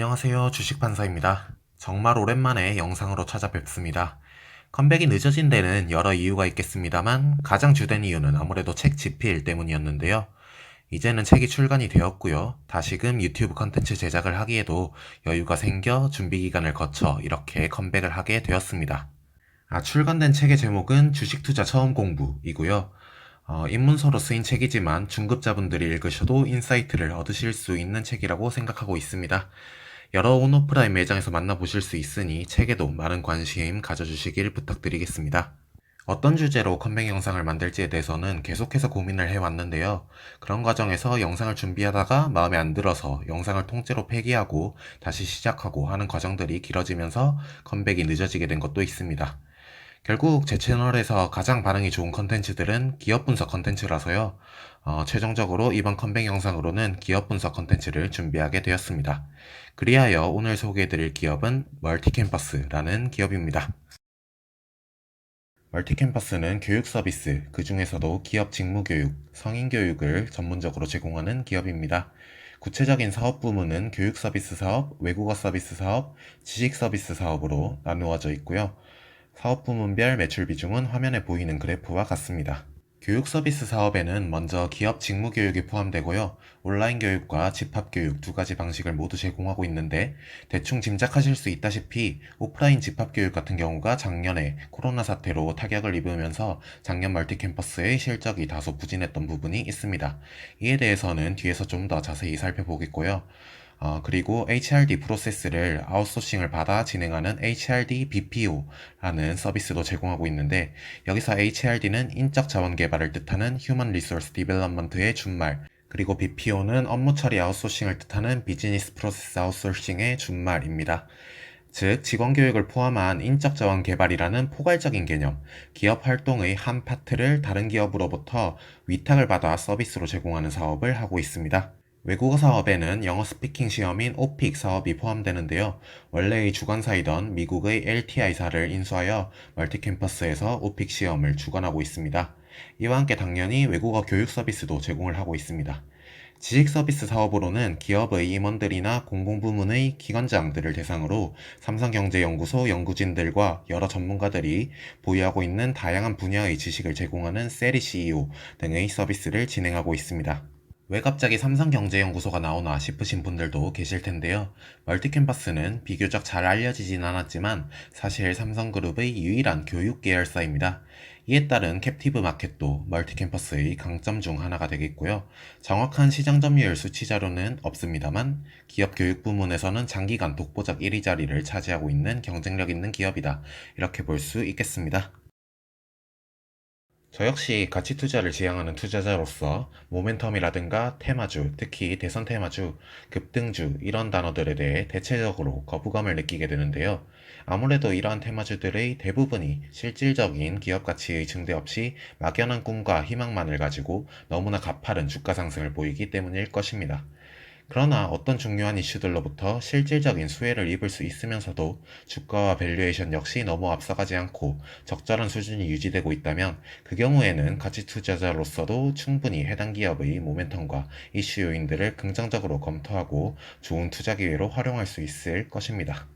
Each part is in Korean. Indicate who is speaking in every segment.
Speaker 1: 안녕하세요. 주식판사입니다. 정말 오랜만에 영상으로 찾아뵙습니다. 컴백이 늦어진 데는 여러 이유가 있겠습니다만 가장 주된 이유는 아무래도 책 집필 때문이었는데요. 이제는 책이 출간이 되었고요. 다시금 유튜브 컨텐츠 제작을 하기에도 여유가 생겨 준비 기간을 거쳐 이렇게 컴백을 하게 되었습니다. 출간된 책의 제목은 주식 투자 처음 공부이고요. 입문서로 쓰인 책이지만 중급자분들이 읽으셔도 인사이트를 얻으실 수 있는 책이라고 생각하고 있습니다. 여러 온오프라인 매장에서 만나보실 수 있으니 책에도 많은 관심 가져주시길 부탁드리겠습니다. 어떤 주제로 컴백 영상을 만들지에 대해서는 계속해서 고민을 해왔는데요. 그런 과정에서 영상을 준비하다가 마음에 안 들어서 영상을 통째로 폐기하고 다시 시작하고 하는 과정들이 길어지면서 컴백이 늦어지게 된 것도 있습니다. 결국 제 채널에서 가장 반응이 좋은 컨텐츠들은 기업 분석 컨텐츠라서요. 최종적으로 이번 컴백 영상으로는 기업 분석 컨텐츠를 준비하게 되었습니다. 그리하여 오늘 소개해드릴 기업은 멀티캠퍼스라는 기업입니다. 멀티캠퍼스는 교육 서비스, 그 중에서도 기업 직무교육, 성인교육을 전문적으로 제공하는 기업입니다. 구체적인 사업 부문은 교육 서비스 사업, 외국어 서비스 사업, 지식 서비스 사업으로 나누어져 있고요. 사업 부문별 매출 비중은 화면에 보이는 그래프와 같습니다. 교육 서비스 사업에는 먼저 기업 직무 교육이 포함되고요. 온라인 교육과 집합 교육 두 가지 방식을 모두 제공하고 있는데 대충 짐작하실 수 있다시피 오프라인 집합 교육 같은 경우가 작년에 코로나 사태로 타격을 입으면서 작년 멀티캠퍼스의 실적이 다소 부진했던 부분이 있습니다. 이에 대해서는 뒤에서 좀 더 자세히 살펴보겠고요. 그리고 HRD 프로세스를 아웃소싱을 받아 진행하는 HRD BPO라는 서비스도 제공하고 있는데 여기서 HRD는 인적 자원 개발을 뜻하는 Human Resource Development의 준말, 그리고 BPO는 업무 처리 아웃소싱을 뜻하는 비즈니스 프로세스 아웃소싱의 준말입니다. 즉, 직원 교육을 포함한 인적 자원 개발이라는 포괄적인 개념, 기업 활동의 한 파트를 다른 기업으로부터 위탁을 받아 서비스로 제공하는 사업을 하고 있습니다. 외국어 사업에는 영어 스피킹 시험인 오픽 사업이 포함되는데요. 원래의 주관사이던 미국의 LTI사를 인수하여 멀티캠퍼스에서 오픽 시험을 주관하고 있습니다. 이와 함께 당연히 외국어 교육 서비스도 제공을 하고 있습니다. 지식 서비스 사업으로는 기업의 임원들이나 공공부문의 기관장들을 대상으로 삼성경제연구소 연구진들과 여러 전문가들이 보유하고 있는 다양한 분야의 지식을 제공하는 세리 CEO 등의 서비스를 진행하고 있습니다. 왜 갑자기 삼성경제연구소가 나오나 싶으신 분들도 계실 텐데요. 멀티캠퍼스는 비교적 잘 알려지진 않았지만 사실 삼성그룹의 유일한 교육 계열사입니다. 이에 따른 캡티브 마켓도 멀티캠퍼스의 강점 중 하나가 되겠고요. 정확한 시장 점유율 수치 자료는 없습니다만 기업 교육 부문에서는 장기간 독보적 1위 자리를 차지하고 있는 경쟁력 있는 기업이다. 이렇게 볼 수 있겠습니다. 저 역시 가치 투자를 지향하는 투자자로서 모멘텀이라든가 테마주, 특히 대선 테마주, 급등주 이런 단어들에 대해 대체적으로 거부감을 느끼게 되는데요. 아무래도 이러한 테마주들의 대부분이 실질적인 기업 가치의 증대 없이 막연한 꿈과 희망만을 가지고 너무나 가파른 주가 상승을 보이기 때문일 것입니다. 그러나 어떤 중요한 이슈들로부터 실질적인 수혜를 입을 수 있으면서도 주가와 밸류에이션 역시 너무 앞서가지 않고 적절한 수준이 유지되고 있다면 그 경우에는 가치 투자자로서도 충분히 해당 기업의 모멘텀과 이슈 요인들을 긍정적으로 검토하고 좋은 투자 기회로 활용할 수 있을 것입니다.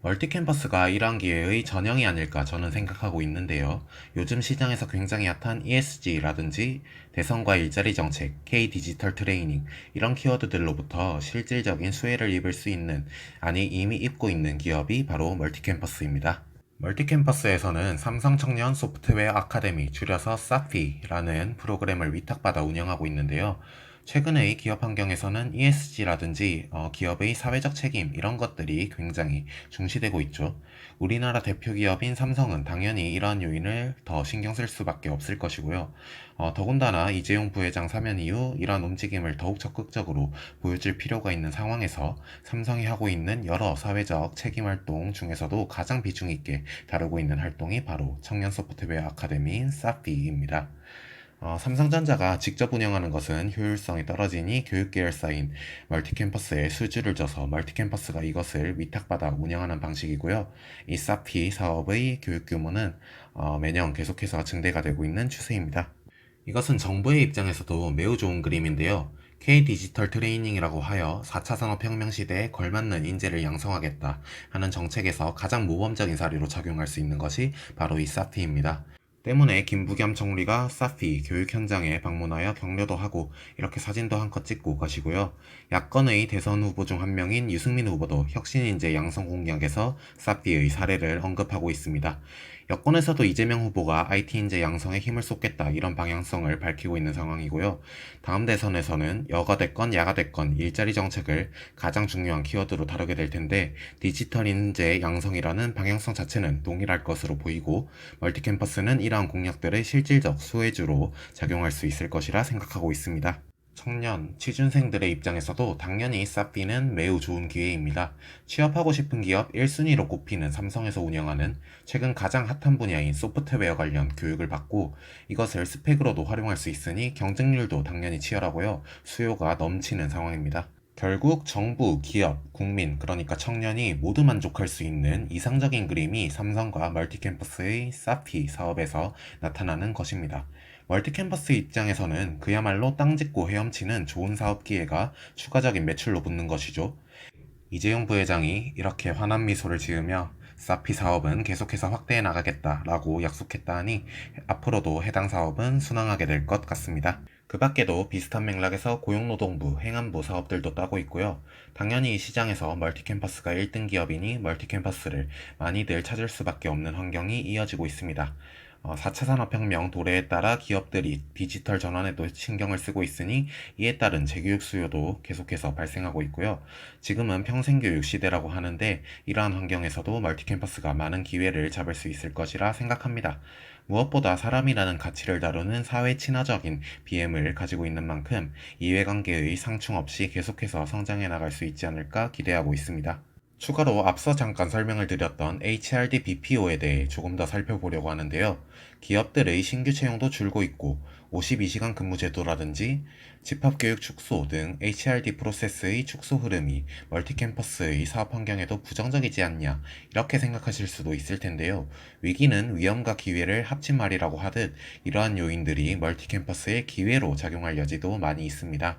Speaker 1: 멀티캠퍼스가 이러한 기회의 전형이 아닐까 저는 생각하고 있는데요. 요즘 시장에서 굉장히 핫한 ESG라든지 대선과 일자리 정책, K 디지털 트레이닝 이런 키워드들로부터 실질적인 수혜를 입을 수 있는, 아니 이미 입고 있는 기업이 바로 멀티캠퍼스입니다. 멀티캠퍼스에서는 삼성청년 소프트웨어 아카데미, 줄여서 사피라는 프로그램을 위탁받아 운영하고 있는데요. 최근의 기업 환경에서는 ESG라든지 기업의 사회적 책임 이런 것들이 굉장히 중시되고 있죠. 우리나라 대표 기업인 삼성은 당연히 이러한 요인을 더 신경 쓸 수밖에 없을 것이고요. 더군다나 이재용 부회장 사면 이후 이러한 움직임을 더욱 적극적으로 보여줄 필요가 있는 상황에서 삼성이 하고 있는 여러 사회적 책임 활동 중에서도 가장 비중 있게 다루고 있는 활동이 바로 청년 소프트웨어 아카데미인 사피입니다. 삼성전자가 직접 운영하는 것은 효율성이 떨어지니 교육 계열사인 멀티캠퍼스에 수주를 줘서 멀티캠퍼스가 이것을 위탁받아 운영하는 방식이고요. 이 사피 사업의 교육 규모는 매년 계속해서 증대가 되고 있는 추세입니다. 이것은 정부의 입장에서도 매우 좋은 그림인데요. K-디지털 트레이닝이라고 하여 4차 산업혁명 시대에 걸맞는 인재를 양성하겠다 하는 정책에서 가장 모범적인 사례로 작용할 수 있는 것이 바로 이 사피입니다. 때문에 김부겸 총리가 사피 교육 현장에 방문하여 격려도 하고 이렇게 사진도 한컷 찍고 가시고요. 야권의 대선 후보 중 한 명인 유승민 후보도 혁신인재 양성 공약에서 사피의 사례를 언급하고 있습니다. 여권에서도 이재명 후보가 IT 인재 양성에 힘을 쏟겠다 이런 방향성을 밝히고 있는 상황이고요. 다음 대선에서는 여가 됐건 야가 됐건 일자리 정책을 가장 중요한 키워드로 다루게 될 텐데 디지털 인재 양성이라는 방향성 자체는 동일할 것으로 보이고 멀티캠퍼스는 이러한 공약들의 실질적 수혜주로 작용할 수 있을 것이라 생각하고 있습니다. 청년, 취준생들의 입장에서도 당연히 사피는 매우 좋은 기회입니다. 취업하고 싶은 기업 1순위로 꼽히는 삼성에서 운영하는 최근 가장 핫한 분야인 소프트웨어 관련 교육을 받고 이것을 스펙으로도 활용할 수 있으니 경쟁률도 당연히 치열하고요. 수요가 넘치는 상황입니다. 결국 정부, 기업, 국민, 그러니까 청년이 모두 만족할 수 있는 이상적인 그림이 삼성과 멀티캠퍼스의 사피 사업에서 나타나는 것입니다. 멀티캠퍼스 입장에서는 그야말로 땅 짚고 헤엄치는 좋은 사업 기회가 추가적인 매출로 붙는 것이죠. 이재용 부회장이 이렇게 환한 미소를 지으며 사피 사업은 계속해서 확대해 나가겠다라고 약속했다 하니 앞으로도 해당 사업은 순항하게 될 것 같습니다. 그 밖에도 비슷한 맥락에서 고용노동부, 행안부 사업들도 따고 있고요. 당연히 이 시장에서 멀티캠퍼스가 1등 기업이니 멀티캠퍼스를 많이들 찾을 수밖에 없는 환경이 이어지고 있습니다. 4차 산업혁명 도래에 따라 기업들이 디지털 전환에도 신경을 쓰고 있으니 이에 따른 재교육 수요도 계속해서 발생하고 있고요. 지금은 평생교육 시대라고 하는데 이러한 환경에서도 멀티캠퍼스가 많은 기회를 잡을 수 있을 것이라 생각합니다. 무엇보다 사람이라는 가치를 다루는 사회 친화적인 BM을 가지고 있는 만큼 이해관계의 상충 없이 계속해서 성장해 나갈 수 있지 않을까 기대하고 있습니다. 추가로 앞서 잠깐 설명을 드렸던 HRD BPO에 대해 조금 더 살펴보려고 하는데요. 기업들의 신규 채용도 줄고 있고 52시간 근무 제도라든지 집합교육 축소 등 HRD 프로세스의 축소 흐름이 멀티캠퍼스의 사업 환경에도 부정적이지 않냐 이렇게 생각하실 수도 있을 텐데요. 위기는 위험과 기회를 합친 말이라고 하듯 이러한 요인들이 멀티캠퍼스의 기회로 작용할 여지도 많이 있습니다.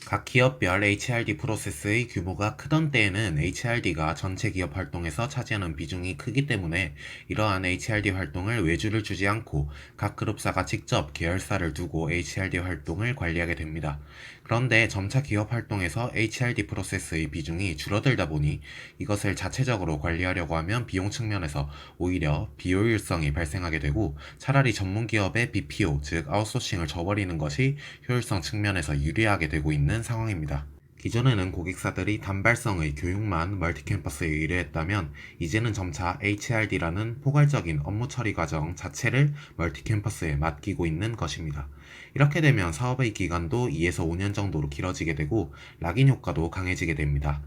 Speaker 1: 각 기업별 HRD 프로세스의 규모가 크던 때에는 HRD가 전체 기업 활동에서 차지하는 비중이 크기 때문에 이러한 HRD 활동을 외주를 주지 않고 각 그룹사가 직접 계열사를 두고 HRD 활동을 관리하게 됩니다. 그런데 점차 기업 활동에서 HRD 프로세스의 비중이 줄어들다 보니 이것을 자체적으로 관리하려고 하면 비용 측면에서 오히려 비효율성이 발생하게 되고 차라리 전문 기업의 BPO, 즉 아웃소싱을 줘버리는 것이 효율성 측면에서 유리하게 되고 있는 상황입니다. 기존에는 고객사들이 단발성의 교육만 멀티캠퍼스에 의뢰했다면 이제는 점차 HRD라는 포괄적인 업무 처리 과정 자체를 멀티캠퍼스에 맡기고 있는 것입니다. 이렇게 되면 사업의 기간도 2에서 5년 정도로 길어지게 되고 락인 효과도 강해지게 됩니다.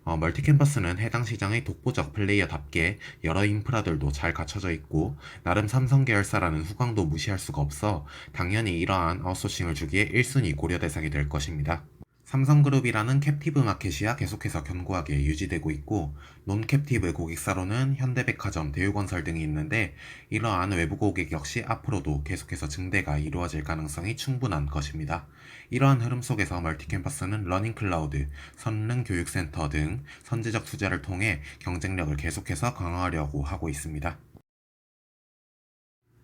Speaker 1: 멀티캠퍼스는 해당 시장의 독보적 플레이어답게 여러 인프라들도 잘 갖춰져 있고 나름 삼성 계열사라는 후광도 무시할 수가 없어 당연히 이러한 아웃소싱을 주기에 1순위 고려 대상이 될 것입니다. 삼성그룹이라는 캡티브 마켓이야 계속해서 견고하게 유지되고 있고 논캡티브 고객사로는 현대백화점, 대우건설 등이 있는데 이러한 외부 고객 역시 앞으로도 계속해서 증대가 이루어질 가능성이 충분한 것입니다. 이러한 흐름 속에서 멀티캠퍼스는 러닝클라우드, 선릉교육센터 등 선제적 투자를 통해 경쟁력을 계속해서 강화하려고 하고 있습니다.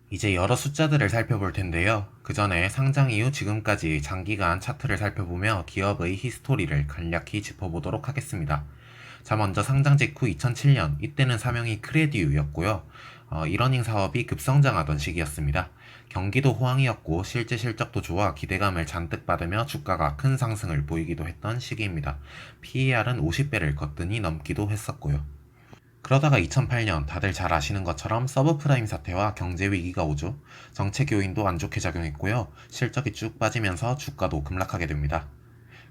Speaker 1: 이제 여러 숫자들을 살펴볼 텐데요. 그 전에 상장 이후 지금까지 장기간 차트를 살펴보며 기업의 히스토리를 간략히 짚어보도록 하겠습니다. 자, 먼저 상장 직후 2007년, 이때는 사명이 크레디유였고요. 이러닝 사업이 급성장하던 시기였습니다. 경기도 호황이었고 실제 실적도 좋아 기대감을 잔뜩 받으며 주가가 큰 상승을 보이기도 했던 시기입니다. PER은 50배를 거뜬히 넘기도 했었고요. 그러다가 2008년 다들 잘 아시는 것처럼 서브프라임 사태와 경제 위기가 오죠. 정책 요인도 안 좋게 작용했고요. 실적이 쭉 빠지면서 주가도 급락하게 됩니다.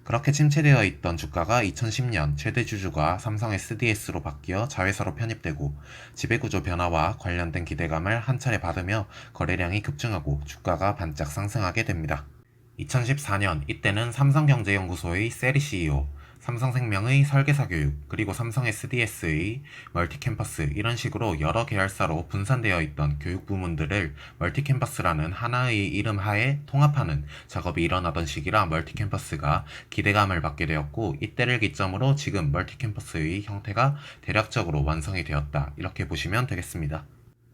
Speaker 1: 그렇게 침체되어 있던 주가가 2010년 최대 주주가 삼성 SDS로 바뀌어 자회사로 편입되고 지배구조 변화와 관련된 기대감을 한 차례 받으며 거래량이 급증하고 주가가 반짝 상승하게 됩니다. 2014년 이때는 삼성경제연구소의 세리 CEO, 삼성생명의 설계사 교육, 그리고 삼성 SDS의 멀티캠퍼스 이런 식으로 여러 계열사로 분산되어 있던 교육 부문들을 멀티캠퍼스라는 하나의 이름 하에 통합하는 작업이 일어나던 시기라 멀티캠퍼스가 기대감을 받게 되었고 이때를 기점으로 지금 멀티캠퍼스의 형태가 대략적으로 완성이 되었다. 이렇게 보시면 되겠습니다.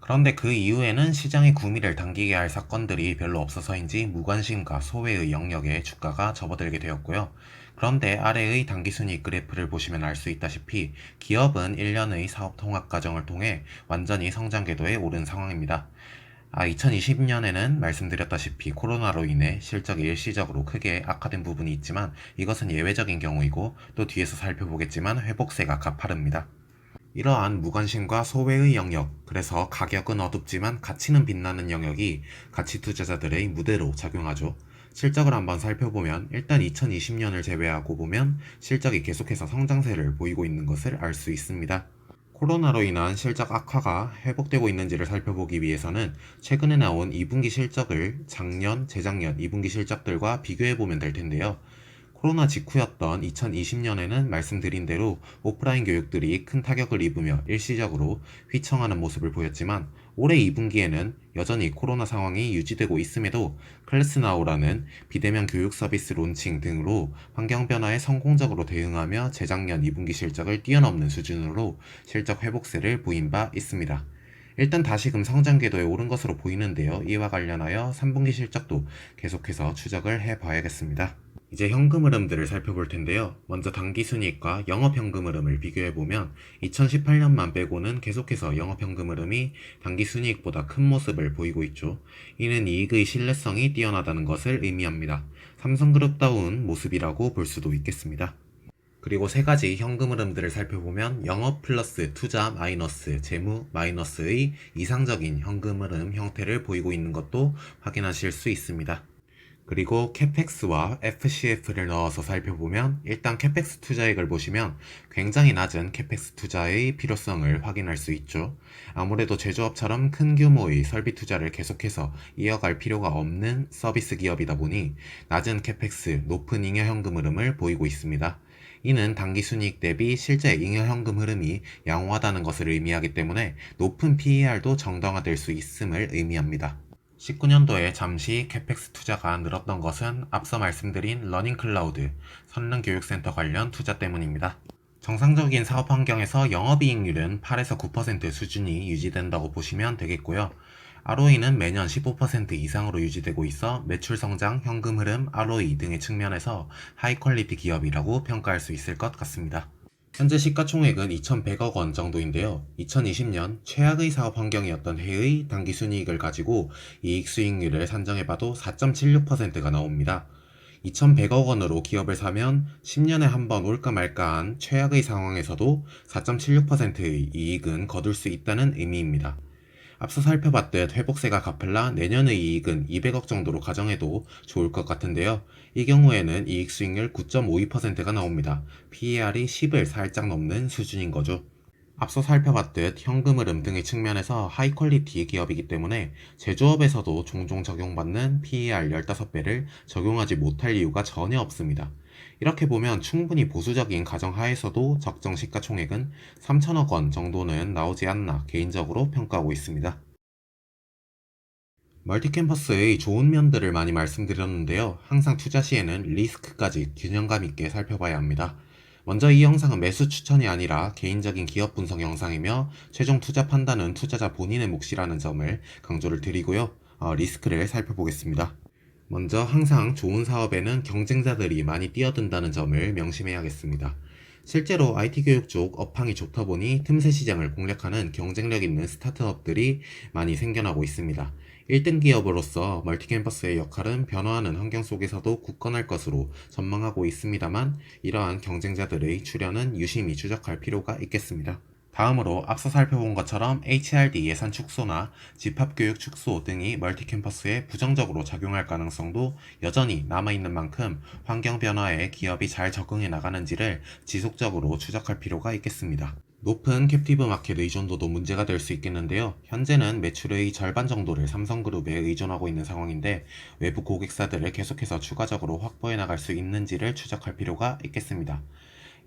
Speaker 1: 그런데 그 이후에는 시장의 구미를 당기게 할 사건들이 별로 없어서인지 무관심과 소외의 영역에 주가가 접어들게 되었고요. 그런데 아래의 당기순이익 그래프를 보시면 알 수 있다시피 기업은 1년의 사업 통합 과정을 통해 완전히 성장 궤도에 오른 상황입니다. 2020년에는 말씀드렸다시피 코로나로 인해 실적이 일시적으로 크게 악화된 부분이 있지만 이것은 예외적인 경우이고 또 뒤에서 살펴보겠지만 회복세가 가파릅니다. 이러한 무관심과 소외의 영역, 그래서 가격은 어둡지만 가치는 빛나는 영역이 가치 투자자들의 무대로 작용하죠. 실적을 한번 살펴보면 일단 2020년을 제외하고 보면 실적이 계속해서 성장세를 보이고 있는 것을 알 수 있습니다. 코로나로 인한 실적 악화가 회복되고 있는지를 살펴보기 위해서는 최근에 나온 2분기 실적을 작년, 재작년 2분기 실적들과 비교해보면 될 텐데요. 코로나 직후였던 2020년에는 말씀드린 대로 오프라인 교육들이 큰 타격을 입으며 일시적으로 휘청하는 모습을 보였지만 올해 2분기에는 여전히 코로나 상황이 유지되고 있음에도 클래스나우라는 비대면 교육 서비스 론칭 등으로 환경 변화에 성공적으로 대응하며 재작년 2분기 실적을 뛰어넘는 수준으로 실적 회복세를 보인 바 있습니다. 일단 다시금 성장 궤도에 오른 것으로 보이는데요. 이와 관련하여 3분기 실적도 계속해서 추적을 해봐야겠습니다. 이제 현금 흐름들을 살펴볼 텐데요. 먼저 당기순이익과 영업현금 흐름을 비교해보면 2018년만 빼고는 계속해서 영업현금 흐름이 당기순이익보다 큰 모습을 보이고 있죠. 이는 이익의 신뢰성이 뛰어나다는 것을 의미합니다. 삼성그룹다운 모습이라고 볼 수도 있겠습니다. 그리고 세 가지 현금 흐름들을 살펴보면 영업 플러스 투자 마이너스 재무 마이너스의 이상적인 현금 흐름 형태를 보이고 있는 것도 확인하실 수 있습니다. 그리고 캐펙스와 FCF를 넣어서 살펴보면 일단 캐펙스 투자액을 보시면 굉장히 낮은 캐펙스 투자의 필요성을 확인할 수 있죠. 아무래도 제조업처럼 큰 규모의 설비 투자를 계속해서 이어갈 필요가 없는 서비스 기업이다 보니 낮은 캐펙스, 높은 잉여현금 흐름을 보이고 있습니다. 이는 당기순이익 대비 실제 잉여현금 흐름이 양호하다는 것을 의미하기 때문에 높은 PER도 정당화될 수 있음을 의미합니다. 19년도에 잠시 캐펙스 투자가 늘었던 것은 앞서 말씀드린 러닝클라우드, 선릉교육센터 관련 투자 때문입니다. 정상적인 사업 환경에서 영업이익률은 8에서 9% 수준이 유지된다고 보시면 되겠고요. ROE는 매년 15% 이상으로 유지되고 있어 매출 성장, 현금 흐름, ROE 등의 측면에서 하이 퀄리티 기업이라고 평가할 수 있을 것 같습니다. 현재 시가총액은 2,100억 원 정도인데요. 2020년 최악의 사업 환경이었던 해의 당기순이익을 가지고 이익 수익률을 산정해봐도 4.76%가 나옵니다. 2,100억 원으로 기업을 사면 10년에 한 번 올까 말까한 최악의 상황에서도 4.76%의 이익은 거둘 수 있다는 의미입니다. 앞서 살펴봤듯 회복세가 갚을라 내년의 이익은 200억 정도로 가정해도 좋을 것 같은데요. 이 경우에는 이익 수익률 9.52%가 나옵니다. PER이 10을 살짝 넘는 수준인 거죠. 앞서 살펴봤듯 현금 흐름 등의 측면에서 하이 퀄리티 기업이기 때문에 제조업에서도 종종 적용받는 PER 15배를 적용하지 못할 이유가 전혀 없습니다. 이렇게 보면 충분히 보수적인 가정하에서도 적정 시가총액은 3천억 원 정도는 나오지 않나 개인적으로 평가하고 있습니다. 멀티캠퍼스의 좋은 면들을 많이 말씀드렸는데요. 항상 투자 시에는 리스크까지 균형감 있게 살펴봐야 합니다. 먼저 이 영상은 매수 추천이 아니라 개인적인 기업 분석 영상이며 최종 투자 판단은 투자자 본인의 몫이라는 점을 강조를 드리고요. 리스크를 살펴보겠습니다. 먼저 항상 좋은 사업에는 경쟁자들이 많이 뛰어든다는 점을 명심해야겠습니다. 실제로 IT 교육 쪽 업황이 좋다 보니 틈새 시장을 공략하는 경쟁력 있는 스타트업들이 많이 생겨나고 있습니다. 1등 기업으로서 멀티캠퍼스의 역할은 변화하는 환경 속에서도 굳건할 것으로 전망하고 있습니다만 이러한 경쟁자들의 출현은 유심히 추적할 필요가 있겠습니다. 다음으로 앞서 살펴본 것처럼 HRD 예산 축소나 집합교육 축소 등이 멀티캠퍼스에 부정적으로 작용할 가능성도 여전히 남아있는 만큼 환경 변화에 기업이 잘 적응해 나가는지를 지속적으로 추적할 필요가 있겠습니다. 높은 캡티브 마켓 의존도도 문제가 될 수 있겠는데요. 현재는 매출의 절반 정도를 삼성그룹에 의존하고 있는 상황인데 외부 고객사들을 계속해서 추가적으로 확보해 나갈 수 있는지를 추적할 필요가 있겠습니다.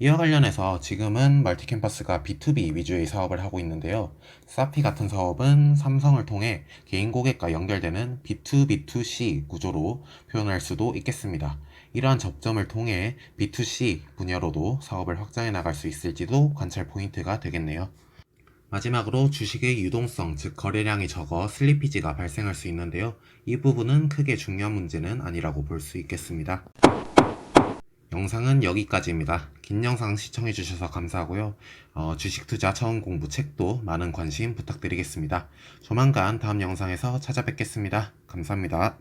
Speaker 1: 이와 관련해서 지금은 멀티캠퍼스가 B2B 위주의 사업을 하고 있는데요. 사피 같은 사업은 삼성을 통해 개인 고객과 연결되는 B2B2C 구조로 표현할 수도 있겠습니다. 이러한 접점을 통해 B2C 분야로도 사업을 확장해 나갈 수 있을지도 관찰 포인트가 되겠네요. 마지막으로 주식의 유동성, 즉 거래량이 적어 슬리피지가 발생할 수 있는데요. 이 부분은 크게 중요한 문제는 아니라고 볼 수 있겠습니다. 영상은 여기까지입니다. 긴 영상 시청해주셔서 감사하고요. 주식 투자 처음 공부 책도 많은 관심 부탁드리겠습니다. 조만간 다음 영상에서 찾아뵙겠습니다. 감사합니다.